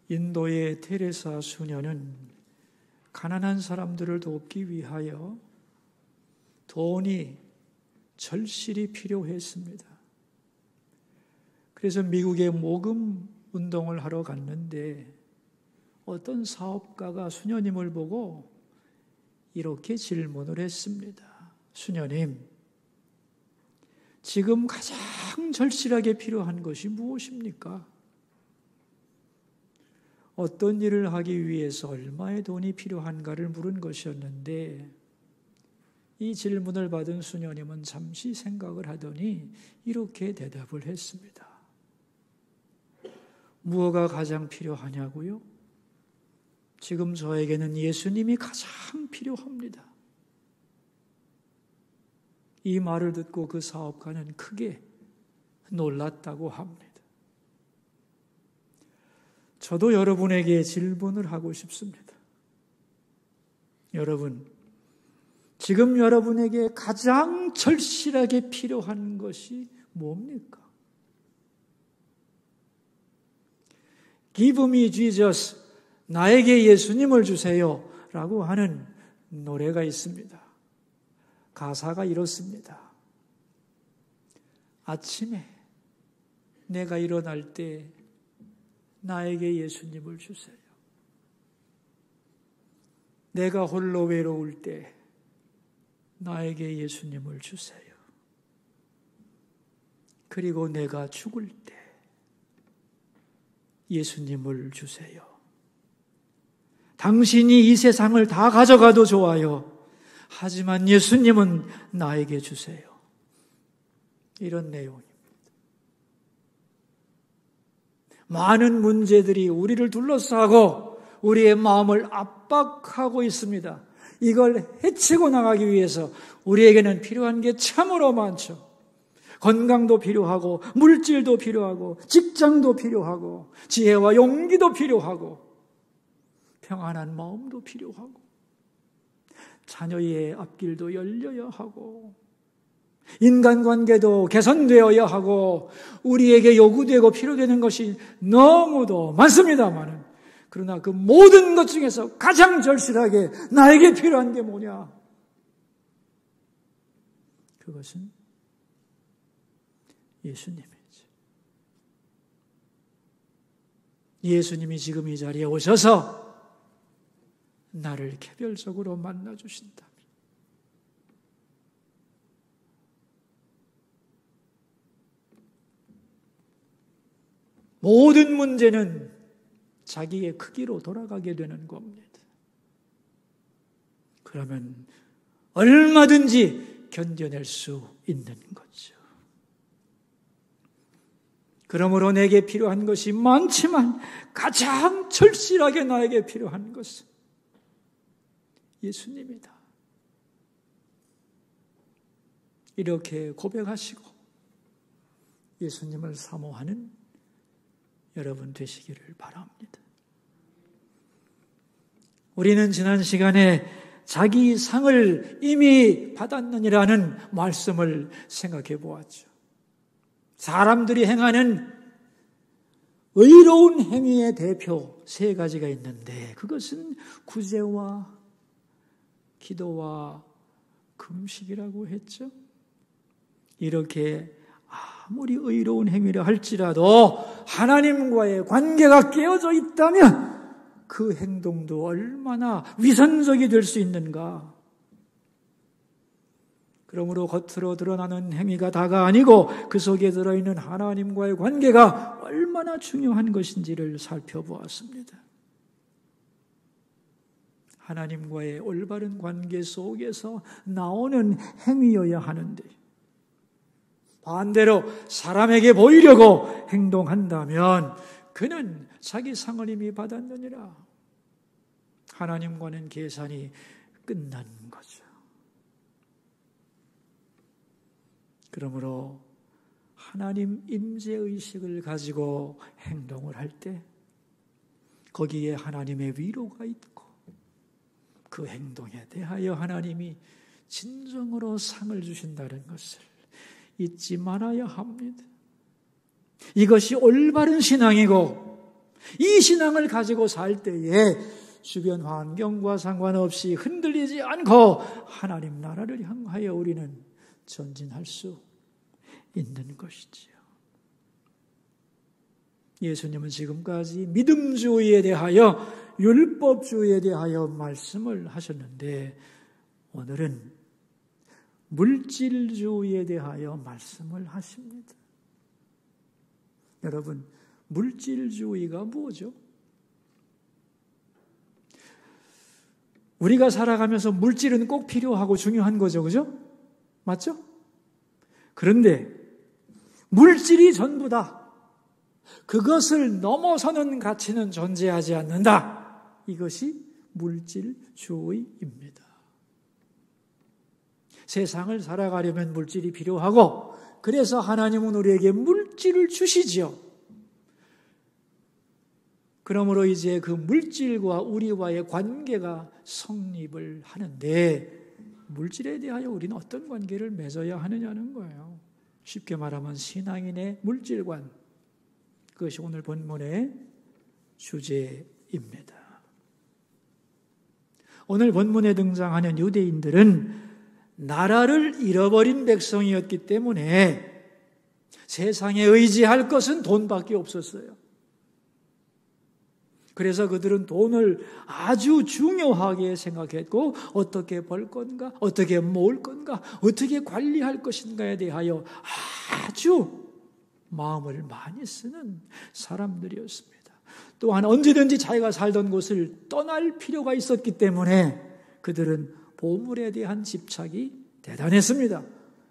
인도의 테레사 수녀는 가난한 사람들을 돕기 위하여 돈이 절실히 필요했습니다. 그래서 미국에 모금 운동을 하러 갔는데 어떤 사업가가 수녀님을 보고 이렇게 질문을 했습니다. 수녀님, 지금 가장 절실하게 필요한 것이 무엇입니까? 어떤 일을 하기 위해서 얼마의 돈이 필요한가를 물은 것이었는데 이 질문을 받은 수녀님은 잠시 생각을 하더니 이렇게 대답을 했습니다. 무엇가 가장 필요하냐고요? 지금 저에게는 예수님이 가장 필요합니다. 이 말을 듣고 그 사업가는 크게 놀랐다고 합니다. 저도 여러분에게 질문을 하고 싶습니다. 여러분, 지금 여러분에게 가장 절실하게 필요한 것이 뭡니까? Give me Jesus, 나에게 예수님을 주세요 라고 하는 노래가 있습니다. 가사가 이렇습니다. 아침에 내가 일어날 때 나에게 예수님을 주세요. 내가 홀로 외로울 때 나에게 예수님을 주세요. 그리고 내가 죽을 때 예수님을 주세요. 당신이 이 세상을 다 가져가도 좋아요. 하지만 예수님은 나에게 주세요. 이런 내용입니다. 많은 문제들이 우리를 둘러싸고 우리의 마음을 압박하고 있습니다. 이걸 해치고 나가기 위해서 우리에게는 필요한 게 참으로 많죠. 건강도 필요하고 물질도 필요하고 직장도 필요하고 지혜와 용기도 필요하고 평안한 마음도 필요하고 자녀의 앞길도 열려야 하고 인간관계도 개선되어야 하고 우리에게 요구되고 필요되는 것이 너무도 많습니다만 그러나 그 모든 것 중에서 가장 절실하게 나에게 필요한 게 뭐냐? 그것은 예수님이죠. 예수님이 지금 이 자리에 오셔서 나를 개별적으로 만나주신다면 모든 문제는 자기의 크기로 돌아가게 되는 겁니다. 그러면 얼마든지 견뎌낼 수 있는 거죠. 그러므로 내게 필요한 것이 많지만 가장 절실하게 나에게 필요한 것은 예수님이다. 이렇게 고백하시고 예수님을 사모하는 여러분 되시기를 바랍니다. 우리는 지난 시간에 자기 상을 이미 받았느니라는 말씀을 생각해 보았죠. 사람들이 행하는 의로운 행위의 대표 3가지가 있는데 그것은 구제와 기도와 금식이라고 했죠. 이렇게 아무리 의로운 행위를 할지라도 하나님과의 관계가 깨어져 있다면 그 행동도 얼마나 위선적이 될 수 있는가. 그러므로 겉으로 드러나는 행위가 다가 아니고 그 속에 들어있는 하나님과의 관계가 얼마나 중요한 것인지를 살펴보았습니다. 하나님과의 올바른 관계 속에서 나오는 행위여야 하는데 반대로 사람에게 보이려고 행동한다면 그는 자기 상을 이미 받았느니라. 하나님과는 계산이 끝난 거죠. 그러므로 하나님 임재의식을 가지고 행동을 할 때 거기에 하나님의 위로가 있고 그 행동에 대하여 하나님이 진정으로 상을 주신다는 것을 잊지 말아야 합니다. 이것이 올바른 신앙이고 이 신앙을 가지고 살 때에 주변 환경과 상관없이 흔들리지 않고 하나님 나라를 향하여 우리는 전진할 수 있는 것이지요. 예수님은 지금까지 믿음주의에 대하여 율법주의에 대하여 말씀을 하셨는데 오늘은 물질주의에 대하여 말씀을 하십니다. 여러분, 물질주의가 뭐죠? 우리가 살아가면서 물질은 꼭 필요하고 중요한 거죠. 그죠? 맞죠? 그런데 물질이 전부다. 그것을 넘어서는 가치는 존재하지 않는다. 이것이 물질주의입니다. 세상을 살아가려면 물질이 필요하고 그래서 하나님은 우리에게 물질을 주시지요. 그러므로 이제 그 물질과 우리와의 관계가 성립을 하는데 물질에 대하여 우리는 어떤 관계를 맺어야 하느냐는 거예요. 쉽게 말하면 신앙인의 물질관, 그것이 오늘 본문의 주제입니다. 오늘 본문에 등장하는 유대인들은 나라를 잃어버린 백성이었기 때문에 세상에 의지할 것은 돈밖에 없었어요. 그래서 그들은 돈을 아주 중요하게 생각했고 어떻게 벌 건가, 어떻게 모을 건가, 어떻게 관리할 것인가에 대하여 아주 마음을 많이 쓰는 사람들이었습니다. 또한 언제든지 자기가 살던 곳을 떠날 필요가 있었기 때문에 그들은 보물에 대한 집착이 대단했습니다.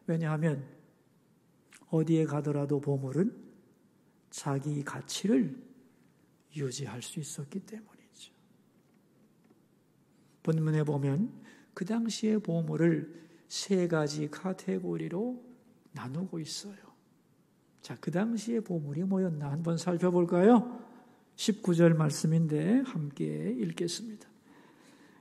왜냐하면 어디에 가더라도 보물은 자기 가치를 유지할 수 있었기 때문이죠. 본문에 보면 그 당시의 보물을 세 가지 카테고리로 나누고 있어요. 자, 그 당시의 보물이 뭐였나 한번 살펴볼까요? 19절 말씀인데 함께 읽겠습니다.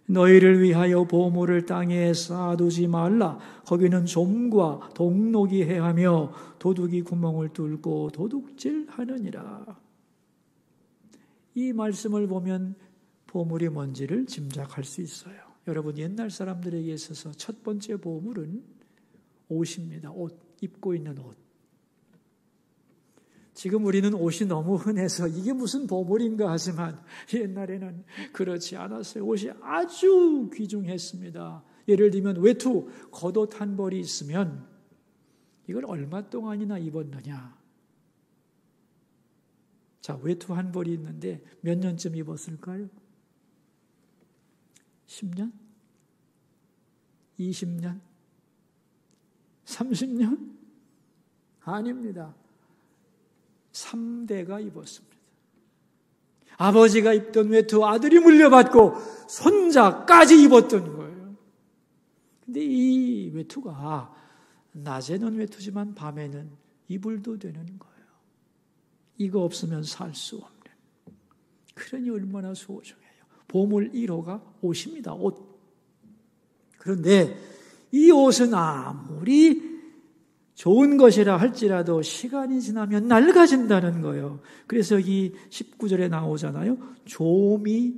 너희를 위하여 보물을 땅에 쌓아두지 말라. 거기는 좀과 동록이 해하며 도둑이 구멍을 뚫고 도둑질하느니라. 이 말씀을 보면 보물이 뭔지를 짐작할 수 있어요. 여러분, 옛날 사람들에게 있어서 첫 번째 보물은 옷입니다. 옷, 입고 있는 옷. 지금 우리는 옷이 너무 흔해서 이게 무슨 보물인가 하지만 옛날에는 그렇지 않았어요. 옷이 아주 귀중했습니다. 예를 들면 외투, 겉옷 한 벌이 있으면 이걸 얼마 동안이나 입었느냐. 자, 외투 한 벌이 있는데 몇 년쯤 입었을까요? 10년? 20년? 30년? 아닙니다. 3대가 입었습니다. 아버지가 입던 외투 아들이 물려받고 손자까지 입었던 거예요. 근데 이 외투가 낮에는 외투지만 밤에는 이불도 되는 거예요. 이거 없으면 살 수 없는. 그러니 얼마나 소중해요. 보물 1호가 옷입니다. 옷. 그런데 이 옷은 아무리 좋은 것이라 할지라도 시간이 지나면 낡아진다는 거예요. 그래서 이 19절에 나오잖아요. 좀이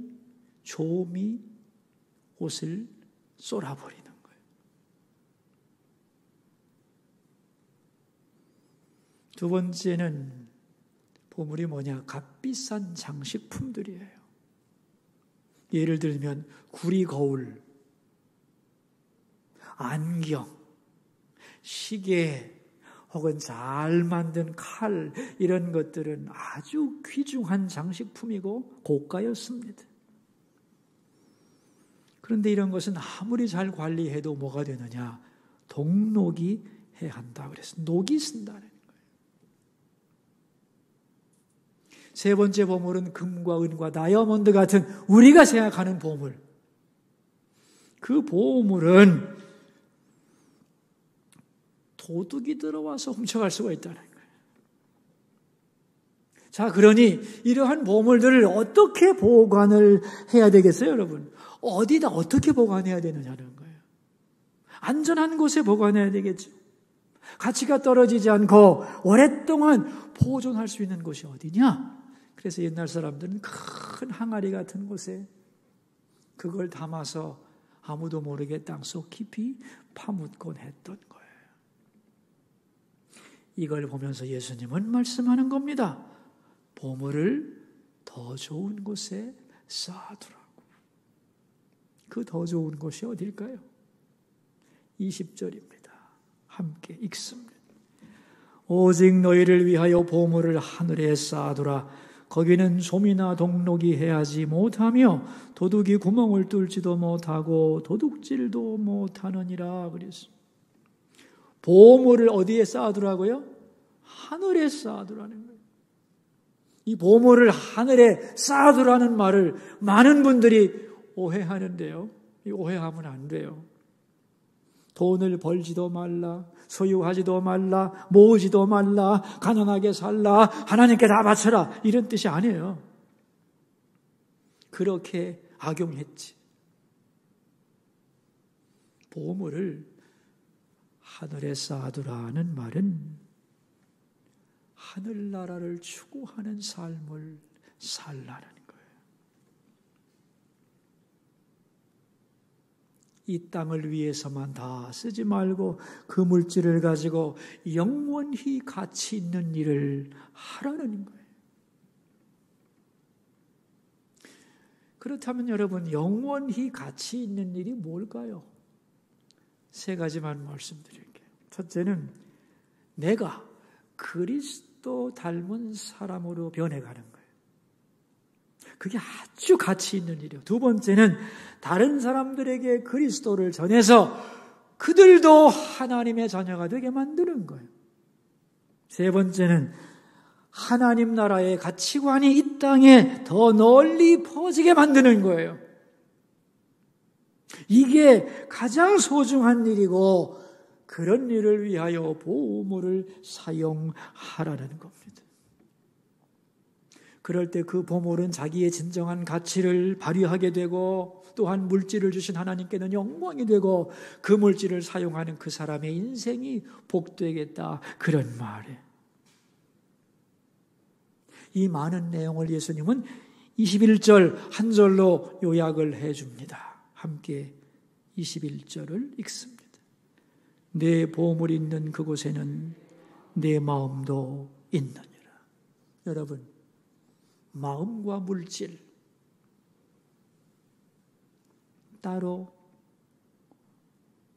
옷을 쏠아버리는 거예요. 두 번째는 보물이 뭐냐? 값비싼 장식품들이에요. 예를 들면 구리 거울, 안경, 시계, 혹은 잘 만든 칼, 이런 것들은 아주 귀중한 장식품이고 고가였습니다. 그런데 이런 것은 아무리 잘 관리해도 뭐가 되느냐? 동록이 해야 한다. 그래서 녹이 쓴다는 거예요. 세 번째 보물은 금과 은과 다이아몬드 같은 우리가 생각하는 보물. 그 보물은 도둑이 들어와서 훔쳐갈 수가 있다는 거예요. 자, 그러니 이러한 보물들을 어떻게 보관을 해야 되겠어요, 여러분? 어디다 어떻게 보관해야 되느냐는 거예요. 안전한 곳에 보관해야 되겠죠. 가치가 떨어지지 않고 오랫동안 보존할 수 있는 곳이 어디냐? 그래서 옛날 사람들은 큰 항아리 같은 곳에 그걸 담아서 아무도 모르게 땅속 깊이 파묻곤 했던 거예요. 이걸 보면서 예수님은 말씀하는 겁니다. 보물을 더 좋은 곳에 쌓아두라고. 그 더 좋은 곳이 어딜까요? 20절입니다. 함께 읽습니다. 오직 너희를 위하여 보물을 하늘에 쌓아두라. 거기는 솜이나 동록이 해하지 못하며 도둑이 구멍을 뚫지도 못하고 도둑질도 못하느니라 그랬습니다. 보물을 어디에 쌓아두라고요? 하늘에 쌓아두라는 거예요. 이 보물을 하늘에 쌓아두라는 말을 많은 분들이 오해하는데요. 오해하면 안 돼요. 돈을 벌지도 말라, 소유하지도 말라, 모으지도 말라, 가난하게 살라, 하나님께 다 바쳐라, 이런 뜻이 아니에요. 그렇게 악용했지. 보물을 하늘에 쌓아두라는 말은 하늘나라를 추구하는 삶을 살라는 거예요. 이 땅을 위해서만 다 쓰지 말고 그 물질을 가지고 영원히 가치 있는 일을 하라는 거예요. 그렇다면 여러분, 영원히 가치 있는 일이 뭘까요? 세 가지만 말씀드릴게요. 첫째는 내가 그리스도 닮은 사람으로 변해가는 거예요. 그게 아주 가치 있는 일이에요. 두 번째는 다른 사람들에게 그리스도를 전해서 그들도 하나님의 자녀가 되게 만드는 거예요. 세 번째는 하나님 나라의 가치관이 이 땅에 더 널리 퍼지게 만드는 거예요. 이게 가장 소중한 일이고 그런 일을 위하여 보물을 사용하라는 겁니다. 그럴 때 그 보물은 자기의 진정한 가치를 발휘하게 되고 또한 물질을 주신 하나님께는 영광이 되고 그 물질을 사용하는 그 사람의 인생이 복되겠다, 그런 말이에요. 이 많은 내용을 예수님은 21절 한 절로 요약을 해줍니다. 함께 21절을 읽습니다. 내 보물이 있는 그곳에는 내 마음도 있느니라. 여러분, 마음과 물질 따로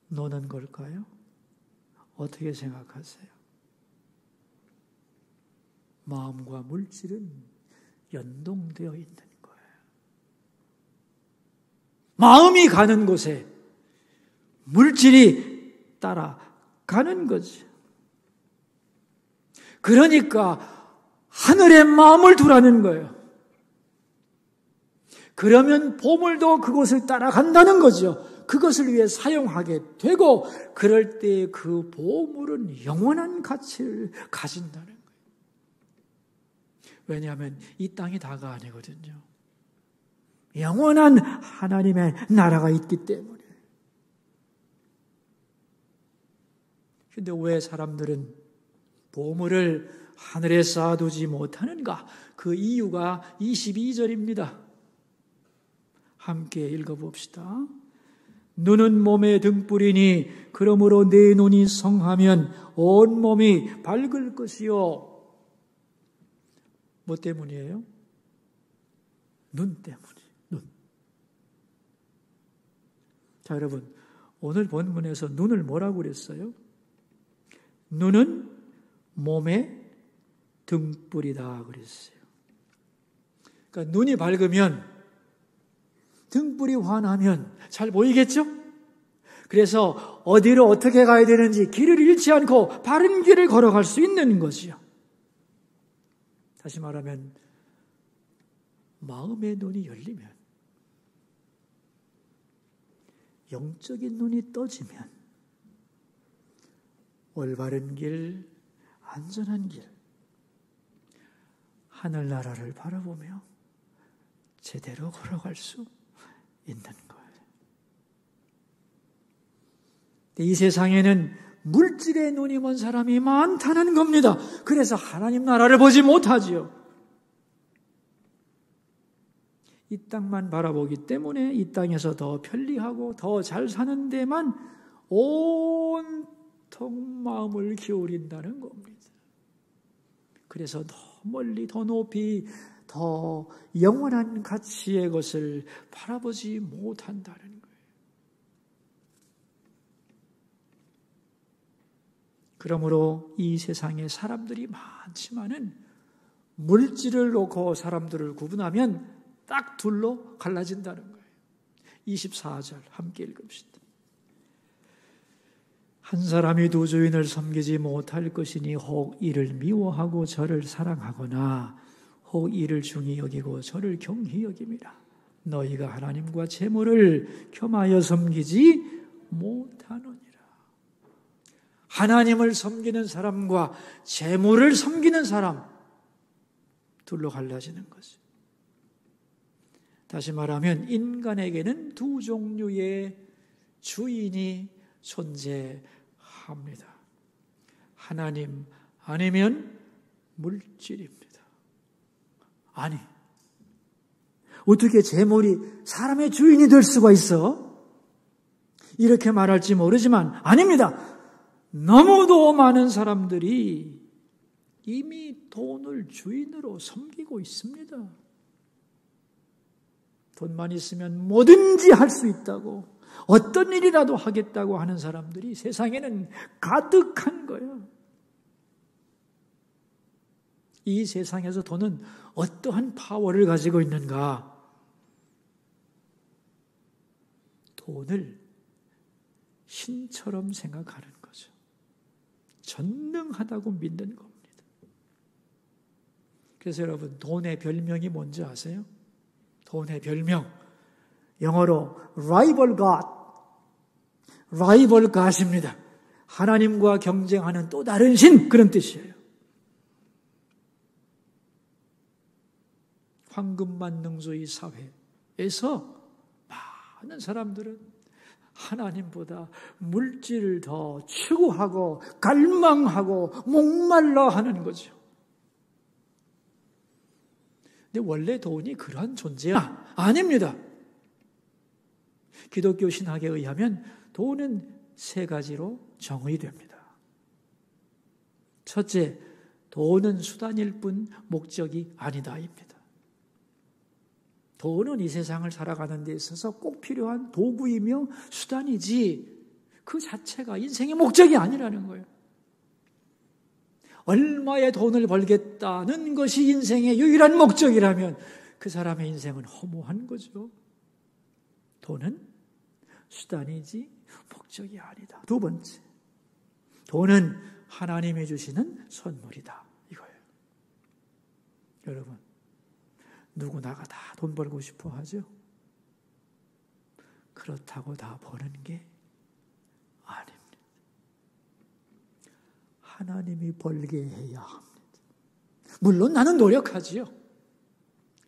노는 걸까요? 어떻게 생각하세요? 마음과 물질은 연동되어 있는 거예요. 마음이 가는 곳에 물질이 따라가는 거죠. 그러니까 하늘에 마음을 두라는 거예요. 그러면 보물도 그곳을 따라간다는 거죠. 그것을 위해 사용하게 되고 그럴 때 그 보물은 영원한 가치를 가진다는 거예요. 왜냐하면 이 땅이 다가 아니거든요. 영원한 하나님의 나라가 있기 때문에. 그런데 왜 사람들은 보물을 하늘에 쌓아두지 못하는가? 그 이유가 22절입니다. 함께 읽어봅시다. 눈은 몸의 등불이니 그러므로 내 눈이 성하면 온 몸이 밝을 것이요. 뭐 때문이에요? 눈 때문이에요. 눈. 자, 여러분, 오늘 본문에서 눈을 뭐라고 그랬어요? 눈은 몸의 등불이다 그랬어요. 그러니까 눈이 밝으면 등불이 환하면 잘 보이겠죠? 그래서 어디로 어떻게 가야 되는지 길을 잃지 않고 바른 길을 걸어갈 수 있는 것이요. 다시 말하면 마음의 눈이 열리면, 영적인 눈이 떠지면 올바른 길, 안전한 길, 하늘나라를 바라보며 제대로 걸어갈 수 있는 거예요. 이 세상에는 물질의 눈이 먼 사람이 많다는 겁니다. 그래서 하나님 나라를 보지 못하지요. 이 땅만 바라보기 때문에 이 땅에서 더 편리하고 더 잘 사는 데만 온통 마음을 기울인다는 겁니다. 그래서 더 멀리, 더 높이, 더 영원한 가치의 것을 바라보지 못한다는 거예요. 그러므로 이 세상에 사람들이 많지만은 물질을 놓고 사람들을 구분하면 딱 둘로 갈라진다는 거예요. 24절 함께 읽읍시다. 한 사람이 두 주인을 섬기지 못할 것이니 혹 이를 미워하고 저를 사랑하거나 혹 이를 중히 여기고 저를 경히 여김이라. 너희가 하나님과 재물을 겸하여 섬기지 못하느니라. 하나님을 섬기는 사람과 재물을 섬기는 사람 둘로 갈라지는 거죠. 다시 말하면 인간에게는 두 종류의 주인이 존재합니다. 하나님 아니면 물질입니다. 아니, 어떻게 재물이 사람의 주인이 될 수가 있어? 이렇게 말할지 모르지만 아닙니다. 너무도 많은 사람들이 이미 돈을 주인으로 섬기고 있습니다. 돈만 있으면 뭐든지 할 수 있다고, 어떤 일이라도 하겠다고 하는 사람들이 세상에는 가득한 거예요. 이 세상에서 돈은 어떠한 파워를 가지고 있는가? 돈을 신처럼 생각하는 거죠. 전능하다고 믿는 겁니다. 그래서 여러분, 돈의 별명이 뭔지 아세요? 돈의 별명, 영어로 rival God입니다. 하나님과 경쟁하는 또 다른 신, 그런 뜻이에요. 황금만능주의 사회에서 많은 사람들은 하나님보다 물질을 더 추구하고 갈망하고 목말라 하는 거죠. 근데 원래 돈이 그러한 존재가 아닙니다. 기독교 신학에 의하면 돈은 세 가지로 정의됩니다. 첫째, 돈은 수단일 뿐 목적이 아니다입니다. 돈은 이 세상을 살아가는 데 있어서 꼭 필요한 도구이며 수단이지 그 자체가 인생의 목적이 아니라는 거예요. 얼마의 돈을 벌겠다는 것이 인생의 유일한 목적이라면 그 사람의 인생은 허무한 거죠. 돈은 수단이지 목적이 아니다. 두 번째, 돈은 하나님이 주시는 선물이다. 이거예요. 여러분, 누구나가 다 돈 벌고 싶어 하죠? 그렇다고 다 버는 게 아닙니다. 하나님이 벌게 해야 합니다. 물론 나는 노력하지요.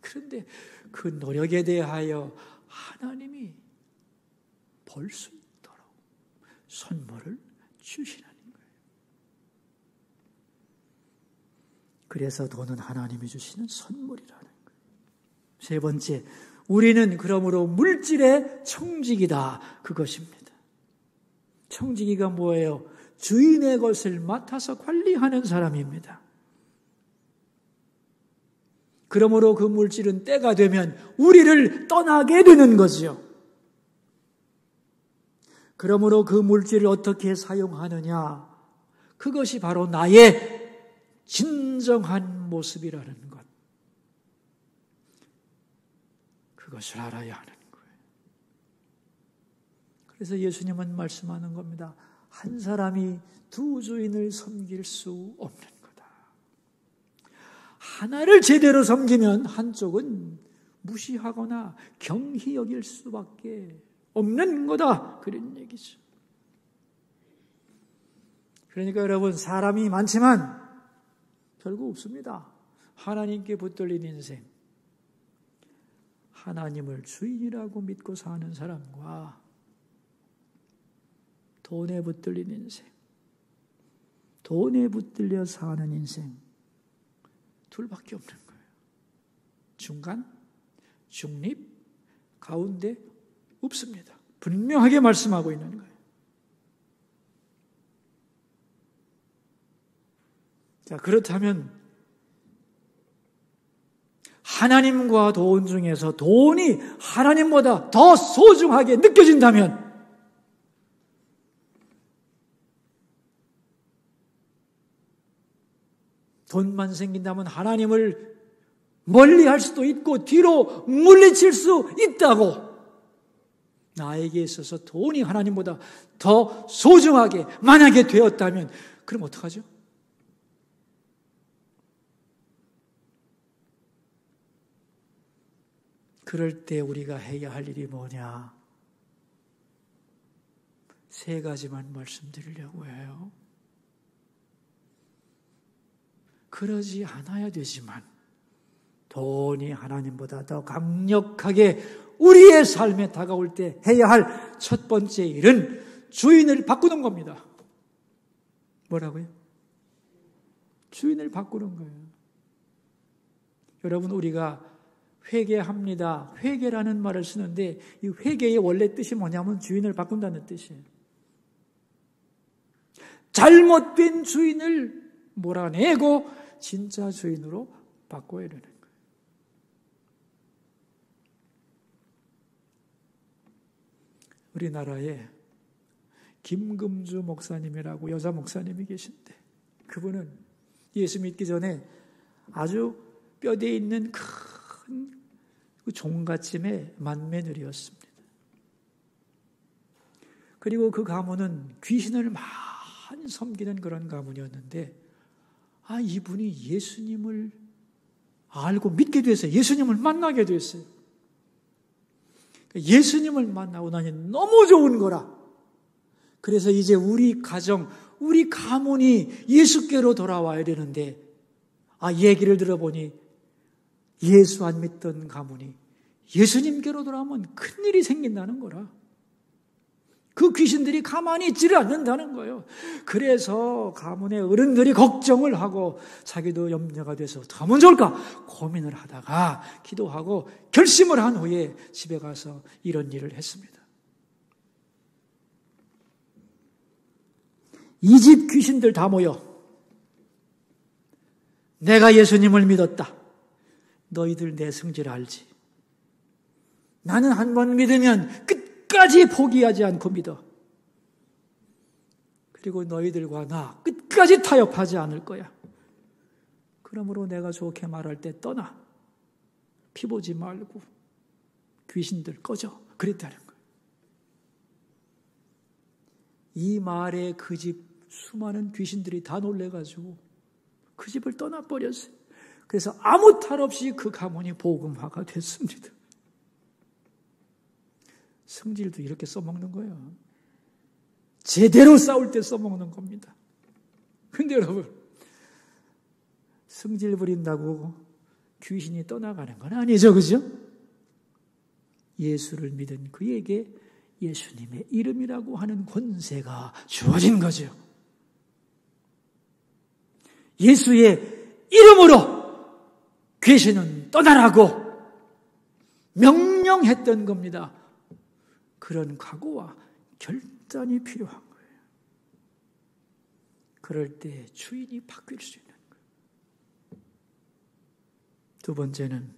그런데 그 노력에 대하여 하나님이 벌 수 있도록 선물을 주시라는 거예요. 그래서 돈은 하나님이 주시는 선물이라는 거예요. 세 번째, 우리는 그러므로 물질의 청지기다. 그것입니다. 청지기가 뭐예요? 주인의 것을 맡아서 관리하는 사람입니다. 그러므로 그 물질은 때가 되면 우리를 떠나게 되는 거지요. 그러므로 그 물질을 어떻게 사용하느냐? 그것이 바로 나의 진정한 모습이라는 것. 그것을 알아야 하는 거예요. 그래서 예수님은 말씀하는 겁니다. 한 사람이 두 주인을 섬길 수 없는 거다. 하나를 제대로 섬기면 한쪽은 무시하거나 경히 여길 수밖에 없는 거다. 그런 얘기죠. 그러니까 여러분, 사람이 많지만 별거 없습니다. 하나님께 붙들린 인생, 하나님을 주인이라고 믿고 사는 사람과 돈에 붙들린 인생, 돈에 붙들려 사는 인생 둘밖에 없는 거예요. 중간 중립 가운데 없습니다. 분명하게 말씀하고 있는 거예요. 자, 그렇다면 하나님과 돈 중에서 돈이 하나님보다 더 소중하게 느껴진다면 돈만 생긴다면 하나님을 멀리할 수도 있고 뒤로 물리칠 수 있다고, 나에게 있어서 돈이 하나님보다 더 소중하게 만약에 되었다면 그럼 어떡하죠? 그럴 때 우리가 해야 할 일이 뭐냐? 3가지만 말씀드리려고 해요. 그러지 않아야 되지만 돈이 하나님보다 더 강력하게 우리의 삶에 다가올 때 해야 할 첫 번째 일은 주인을 바꾸는 겁니다. 뭐라고요? 주인을 바꾸는 거예요. 여러분, 우리가 회개합니다. 회개라는 말을 쓰는데 이 회개의 원래 뜻이 뭐냐면 주인을 바꾼다는 뜻이에요. 잘못된 주인을 몰아내고 진짜 주인으로 바꿔야 되는 거예요. 우리나라에 김금주 목사님이라고 여자 목사님이 계신데, 그분은 예수 믿기 전에 아주 뼈대에 있는 큰 종갓집의 맏며느리였습니다. 그리고 그 가문은 귀신을 많이 섬기는 그런 가문이었는데, 이분이 예수님을 알고 믿게 됐어요. 예수님을 만나게 됐어요. 예수님을 만나고 나니 너무 좋은 거라. 그래서 이제 우리 가정, 우리 가문이 예수께로 돌아와야 되는데, 얘기를 들어보니 예수 안 믿던 가문이 예수님께로 돌아오면 큰일이 생긴다는 거라. 그 귀신들이 가만히 있지를 않는다는 거예요. 그래서 가문의 어른들이 걱정을 하고 자기도 염려가 돼서 어떻게 하면 좋을까 고민을 하다가 기도하고 결심을 한 후에 집에 가서 이런 일을 했습니다. 이 집 귀신들 다 모여 내가 예수님을 믿었다. 너희들 내 성질 알지? 나는 한 번 믿으면 끝까지 포기하지 않고 믿어. 그리고 너희들과 나 끝까지 타협하지 않을 거야. 그러므로 내가 좋게 말할 때 떠나. 피 보지 말고 귀신들 꺼져. 그랬다는 거예요. 이 말에 그 집 수많은 귀신들이 다 놀래가지고 그 집을 떠나버렸어요. 그래서 아무 탈 없이 그 가문이 복음화가 됐습니다. 성질도 이렇게 써먹는 거예요. 제대로 싸울 때 써먹는 겁니다. 근데 여러분, 성질 부린다고 귀신이 떠나가는 건 아니죠, 그죠? 예수를 믿은 그에게 예수님의 이름이라고 하는 권세가 주어진 거죠. 예수의 이름으로 귀신은 떠나라고 명령했던 겁니다. 그런 각오와 결단이 필요한 거예요. 그럴 때 주인이 바뀔 수 있는 거예요. 두 번째는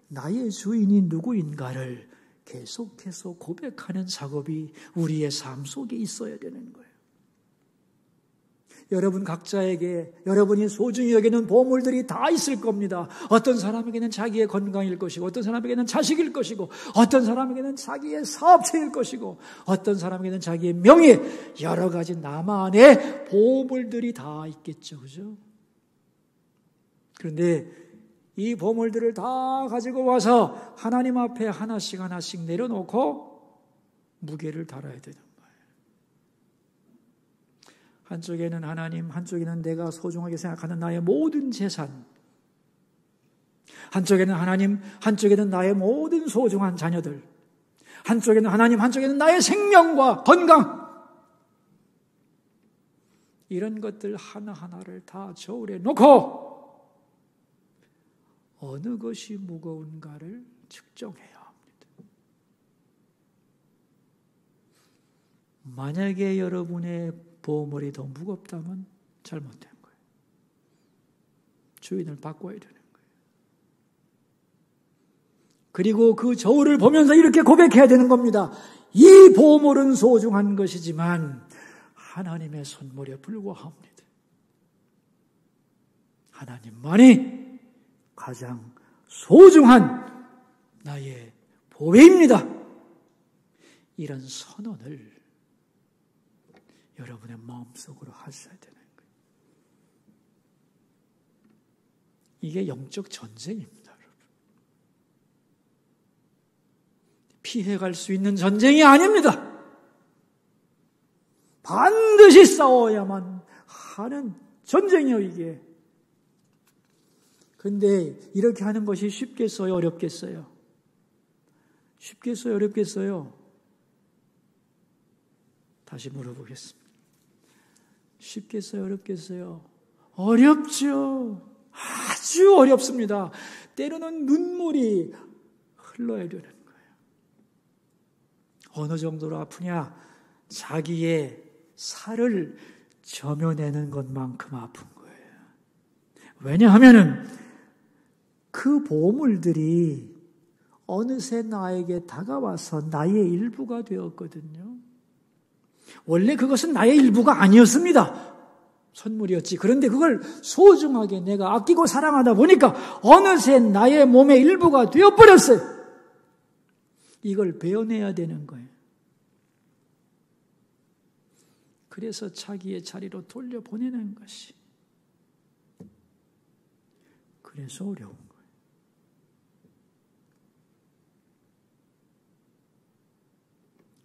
나의 주인이 누구인가를 계속해서 고백하는 작업이 우리의 삶 속에 있어야 되는 거예요. 여러분 각자에게 여러분이 소중히 여기는 보물들이 다 있을 겁니다. 어떤 사람에게는 자기의 건강일 것이고, 어떤 사람에게는 자식일 것이고, 어떤 사람에게는 자기의 사업체일 것이고, 어떤 사람에게는 자기의 명예, 여러 가지 나만의 보물들이 다 있겠죠. 그죠? 그런데 이 보물들을 다 가지고 와서 하나님 앞에 하나씩 하나씩 내려놓고 무게를 달아야 되는 거예요. 한쪽에는 하나님, 한쪽에는 내가 소중하게 생각하는 나의 모든 재산, 한쪽에는 하나님, 한쪽에는 나의 모든 소중한 자녀들, 한쪽에는 하나님, 한쪽에는 나의 생명과 건강, 이런 것들 하나하나를 다 저울에 놓고 어느 것이 무거운가를 측정해야 합니다. 만약에 여러분의 보물이 더 무겁다면 잘못된 거예요. 주인을 바꿔야 되는 거예요. 그리고 그 저울을 보면서 이렇게 고백해야 되는 겁니다. 이 보물은 소중한 것이지만 하나님의 선물에 불과합니다. 하나님만이 가장 소중한 나의 보배입니다. 이런 선언을 여러분의 마음속으로 하셔야 되는 거예요. 이게 영적 전쟁입니다, 여러분. 피해갈 수 있는 전쟁이 아닙니다. 반드시 싸워야만 하는 전쟁이요, 이게. 근데 이렇게 하는 것이 쉽겠어요, 어렵겠어요? 쉽겠어요, 어렵겠어요? 다시 물어보겠습니다. 쉽겠어요, 어렵겠어요? 어렵죠. 아주 어렵습니다. 때로는 눈물이 흘러야 되는 거예요. 어느 정도로 아프냐? 자기의 살을 점여내는 것만큼 아픈 거예요. 왜냐하면은 그 보물들이 어느새 나에게 다가와서 나의 일부가 되었거든요. 원래 그것은 나의 일부가 아니었습니다. 선물이었지. 그런데 그걸 소중하게 내가 아끼고 사랑하다 보니까 어느새 나의 몸의 일부가 되어버렸어요. 이걸 베어내야 되는 거예요. 그래서 자기의 자리로 돌려보내는 것이 그래서 어려운 거예요.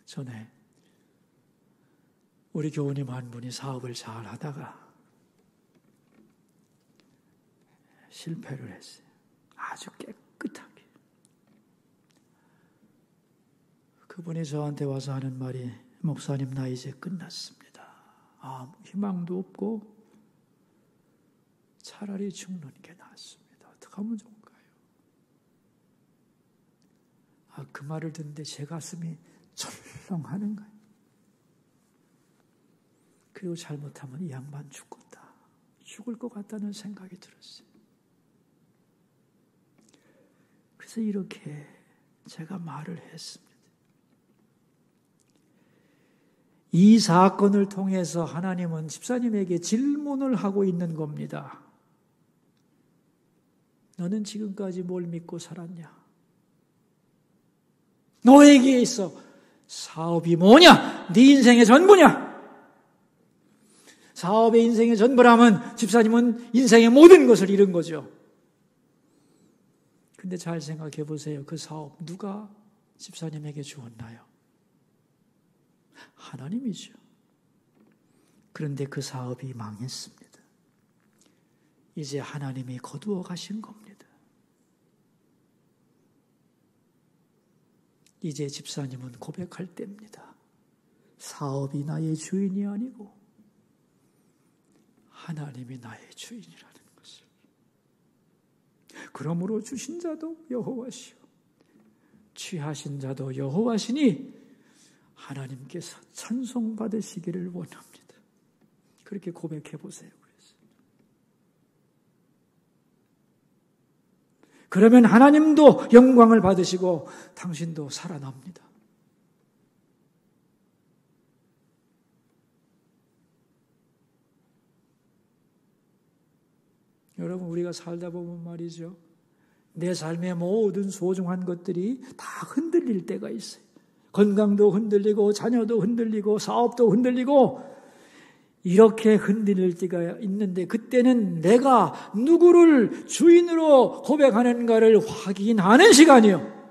전에 우리 교우님 한 분이 사업을 잘 하다가 실패를 했어요. 아주 깨끗하게. 그분이 저한테 와서 하는 말이, 목사님, 나 이제 끝났습니다. 아무 희망도 없고 차라리 죽는 게 낫습니다. 어떻게 하면 좋을까요? 그 말을 듣는데 제 가슴이 철렁하는 거예요. 그리고 잘못하면 이 양반 죽겠다. 죽을 것 같다는 생각이 들었어요. 그래서 이렇게 제가 말을 했습니다. 이 사건을 통해서 하나님은 집사님에게 질문을 하고 있는 겁니다. 너는 지금까지 뭘 믿고 살았냐? 너에게 있어 사업이 뭐냐? 네 인생의 전부냐? 사업의 인생의 전부라면 집사님은 인생의 모든 것을 잃은 거죠. 근데 잘 생각해 보세요. 그 사업 누가 집사님에게 주었나요? 하나님이죠. 그런데 그 사업이 망했습니다. 이제 하나님이 거두어 가신 겁니다. 이제 집사님은 고백할 때입니다. 사업이 나의 주인이 아니고 하나님이 나의 주인이라는 것을. 그러므로 주신 자도 여호와시오, 취하신 자도 여호와시니 하나님께서 찬송받으시기를 원합니다. 그렇게 고백해 보세요. 그러면 하나님도 영광을 받으시고 당신도 살아납니다. 여러분, 우리가 살다 보면 말이죠, 내 삶의 모든 소중한 것들이 다 흔들릴 때가 있어요. 건강도 흔들리고 자녀도 흔들리고 사업도 흔들리고 이렇게 흔들릴 때가 있는데, 그때는 내가 누구를 주인으로 고백하는가를 확인하는 시간이요.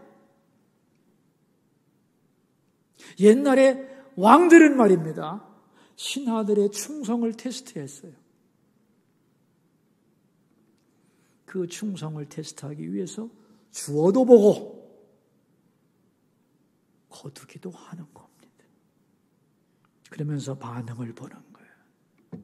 옛날에 왕들은 말입니다, 신하들의 충성을 테스트했어요. 그 충성을 테스트하기 위해서 주어도 보고 거두기도 하는 겁니다. 그러면서 반응을 보는 거예요.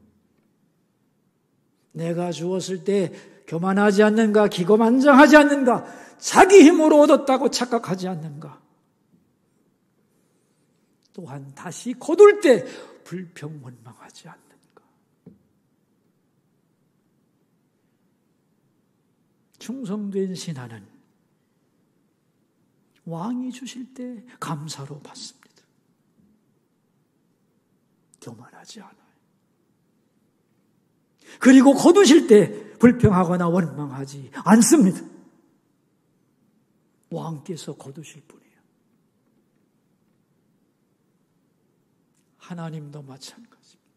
내가 주었을 때 교만하지 않는가? 기고만장하지 않는가? 자기 힘으로 얻었다고 착각하지 않는가? 또한 다시 거둘 때 불평원망하지 않는가? 충성된 신하는 왕이 주실 때 감사로 받습니다. 교만하지 않아요. 그리고 거두실 때 불평하거나 원망하지 않습니다. 왕께서 거두실 분이에요. 하나님도 마찬가지입니다.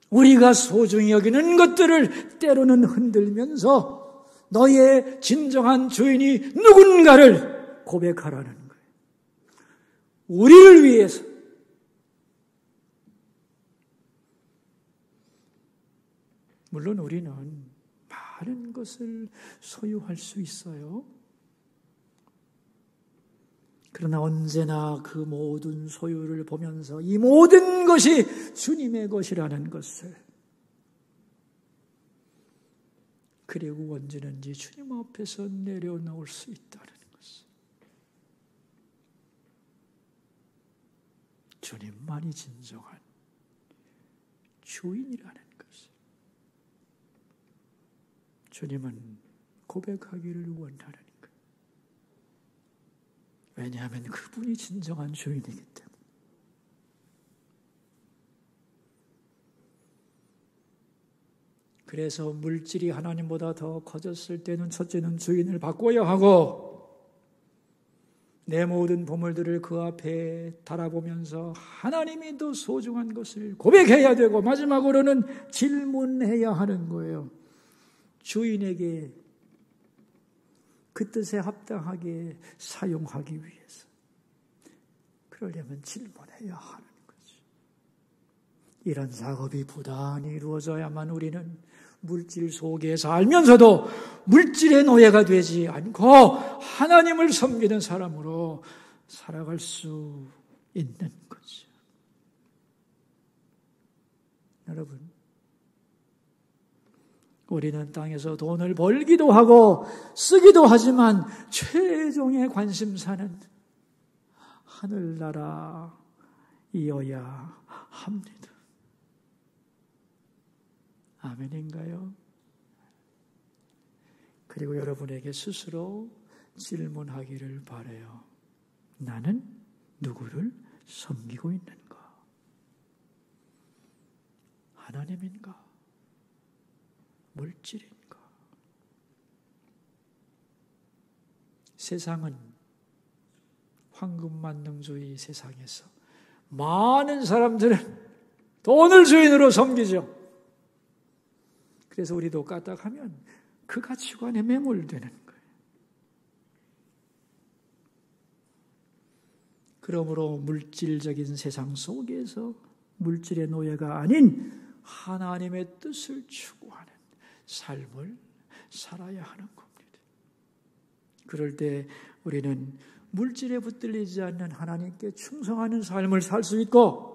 우리가 소중히 여기는 것들을 때로는 흔들면서 너의 진정한 주인이 누군가를 고백하라는 거예요. 우리를 위해서. 물론 우리는 많은 것을 소유할 수 있어요. 그러나 언제나 그 모든 소유를 보면서 이 모든 것이 주님의 것이라는 것을, 그리고 언제든지 주님 앞에서 내려놓을 수 있다는 것을, 주님만이 진정한 주인이라는 것을 주님은 고백하기를 원하는 거예요. 왜냐하면 그분이 진정한 주인이기 때문에. 그래서 물질이 하나님보다 더 커졌을 때는 첫째는 주인을 바꿔야 하고, 내 모든 보물들을 그 앞에 달아보면서 하나님이 더 소중한 것을 고백해야 되고, 마지막으로는 질문해야 하는 거예요. 주인에게 그 뜻에 합당하게 사용하기 위해서. 그러려면 질문해야 하는 거죠. 이런 작업이 부단히 이루어져야만 우리는 물질 속에 살면서도 물질의 노예가 되지 않고 하나님을 섬기는 사람으로 살아갈 수 있는 거죠. 여러분, 우리는 땅에서 돈을 벌기도 하고 쓰기도 하지만 최종의 관심사는 하늘나라이어야 합니다. 아멘인가요? 그리고 여러분에게 스스로 질문하기를 바라요. 나는 누구를 섬기고 있는가? 하나님인가? 물질인가? 세상은 황금만능주의 세상에서 많은 사람들은 돈을 주인으로 섬기죠. 그래서 우리도 까딱하면 그 가치관에 매몰되는 거예요. 그러므로 물질적인 세상 속에서 물질의 노예가 아닌 하나님의 뜻을 추구하는 삶을 살아야 하는 겁니다. 그럴 때 우리는 물질에 붙들리지 않는 하나님께 충성하는 삶을 살 수 있고,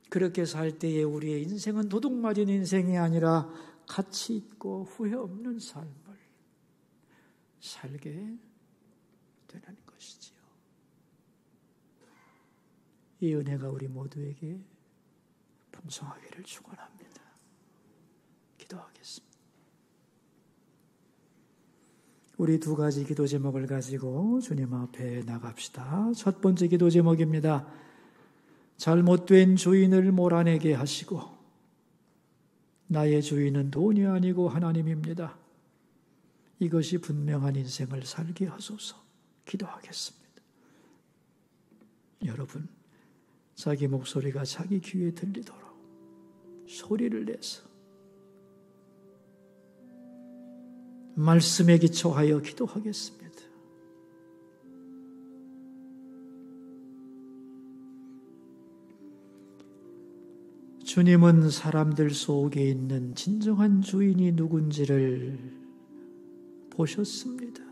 그렇게 살 때에 우리의 인생은 도둑맞은 인생이 아니라 가치 있고 후회 없는 삶을 살게 되는 것이지요. 이 은혜가 우리 모두에게 풍성하기를 축원합니다. 기도하겠습니다. 우리 두 가지 기도 제목을 가지고 주님 앞에 나갑시다. 첫 번째 기도 제목입니다. 잘못된 주인을 몰아내게 하시고, 나의 주인은 돈이 아니고 하나님입니다. 이것이 분명한 인생을 살게 하소서. 기도하겠습니다. 여러분, 자기 목소리가 자기 귀에 들리도록 소리를 내서 말씀에 기초하여 기도하겠습니다. 주님은 사람들 속에 있는 진정한 주인이 누군지를 보셨습니다.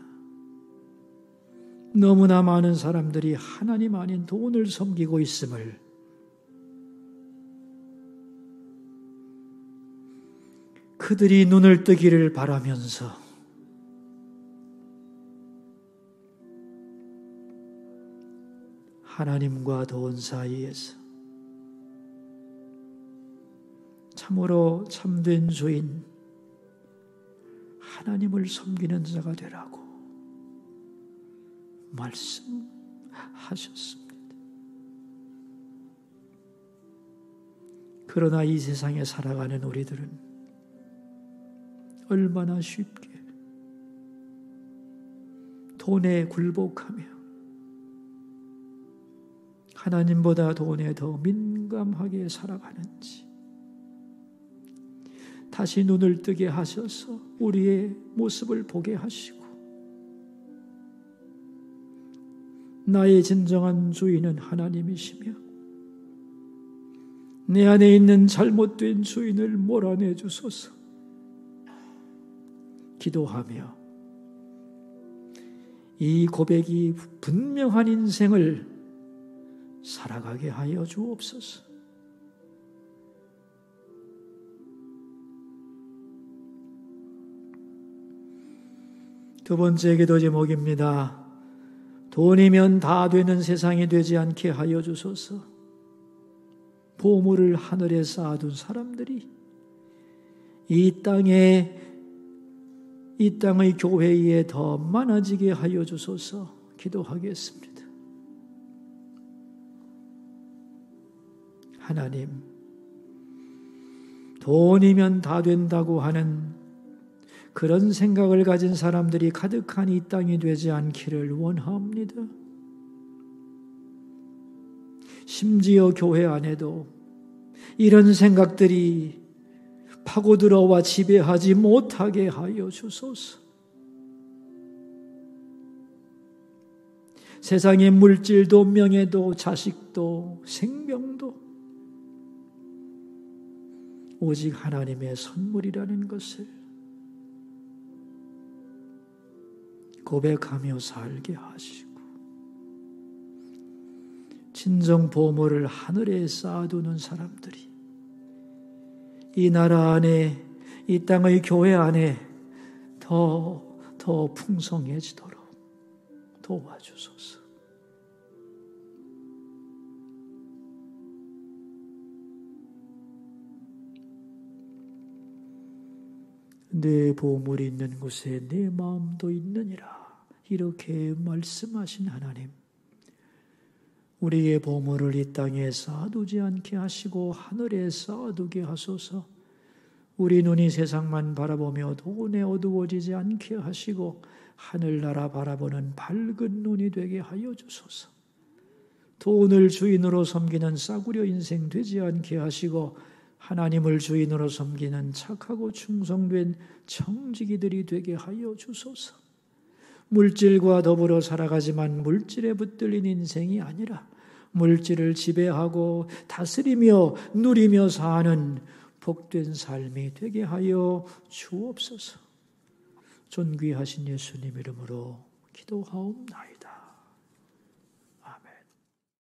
너무나 많은 사람들이 하나님 아닌 돈을 섬기고 있음을 그들이 눈을 뜨기를 바라면서 하나님과 돈 사이에서 참으로 참된 주인 하나님을 섬기는 자가 되라고 말씀하셨습니다. 그러나 이 세상에 살아가는 우리들은 얼마나 쉽게 돈에 굴복하며 하나님보다 돈에 더 민감하게 살아가는지 다시 눈을 뜨게 하셔서 우리의 모습을 보게 하시고 나의 진정한 주인은 하나님이시며 내 안에 있는 잘못된 주인을 몰아내 주소서. 기도하며 이 고백이 분명한 인생을 살아가게 하여 주옵소서. 두 번째 기도 제목입니다. 돈이면 다 되는 세상이 되지 않게 하여 주소서. 보물을 하늘에 쌓아둔 사람들이 이 땅의 교회에 더 많아지게 하여 주소서. 기도하겠습니다. 하나님, 돈이면 다 된다고 하는 그런 생각을 가진 사람들이 가득한 이 땅이 되지 않기를 원합니다. 심지어 교회 안에도 이런 생각들이 파고들어와 지배하지 못하게 하여 주소서. 세상의 물질도 명예도 자식도 생명도 오직 하나님의 선물이라는 것을 고백하며 살게 하시고 진정 보물을 하늘에 쌓아두는 사람들이 이 나라 안에 이 땅의 교회 안에 더 풍성해지도록 도와주소서. 내 보물이 있는 곳에 내 마음도 있느니라. 이렇게 말씀하신 하나님, 우리의 보물을 이 땅에 쌓아두지 않게 하시고 하늘에 쌓아두게 하소서. 우리 눈이 세상만 바라보며 돈에 어두워지지 않게 하시고 하늘나라 바라보는 밝은 눈이 되게 하여 주소서. 돈을 주인으로 섬기는 싸구려 인생 되지 않게 하시고 하나님을 주인으로 섬기는 착하고 충성된 청지기들이 되게 하여 주소서. 물질과 더불어 살아가지만 물질에 붙들린 인생이 아니라 물질을 지배하고 다스리며 누리며 사는 복된 삶이 되게 하여 주옵소서. 존귀하신 예수님 이름으로 기도하옵나이다.